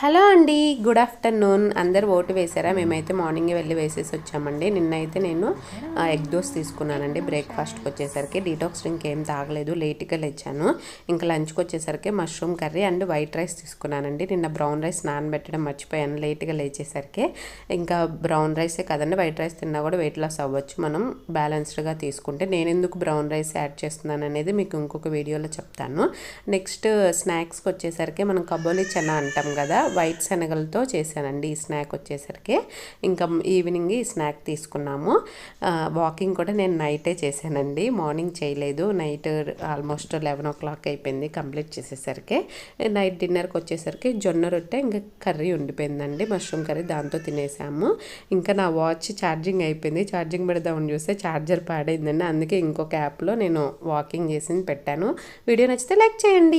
Hello అండి, good afternoon. అందరు vote వేసారా? మేమైతే మార్నింగే వెళ్ళి వేసేసి వచ్చామండి. నిన్నైతే నేను ఎగ్ దోస్ తీసుకున్నానండి బ్రేక్ఫాస్ట్కి వచ్చేసరికి. డీటాక్స్ డ్రింక్ ఏం తాగలేదు, లేట్గా లేచాను. ఇంకా లంచ్కి వచ్చేసరికి mushroom curry and white rice తీసుకున్నానండి. నిన్న బ్రౌన్ రైస్ నానబెట్టడం మర్చిపోయాను లేట్గా లేచేసరికి. ఇంకా బ్రౌన్ రైసే కదండి, వైట్ రైస్ తిన్నా కూడా వెయిట్ లాస్ అవ్వచ్చు మనం బ్యాలెన్స్డ్గా తీసుకుంటే. నేను ఎందుకు బ్రౌన్ రైస్ యాడ్ చేస్తున్నాను అనేది మీకు ఇంకొక వీడియోలో చెప్తాను. నెక్స్ట్ స్నాక్స్కి వచ్చేసరికి మనం కబోలి చనా అంటాం కదా, వైట్ శనగలతో చేశానండి ఈ స్నాక్ వచ్చేసరికి. ఇంకా ఈవినింగ్ ఈ స్నాక్ తీసుకున్నాము. వాకింగ్ కూడా నేను నైటే చేశానండి, మార్నింగ్ చేయలేదు. నైట్ ఆల్మోస్ట్ 11 o'clock అయిపోయింది కంప్లీట్ చేసేసరికి. నైట్ డిన్నర్కి వచ్చేసరికి జొన్న రొట్టె ఇంకా కర్రీ ఉండిపోయిందండి, మష్రూమ్ కర్రీ, దాంతో తినేసాము. ఇంకా నా వాచ్ ఛార్జింగ్ అయిపోయింది, ఛార్జింగ్ పెడదామని చూస్తే ఛార్జర్ పాడైందండి. అందుకే ఇంకొక యాప్లో నేను వాకింగ్ చేసి పెట్టాను. వీడియో నచ్చితే లైక్ చేయండి.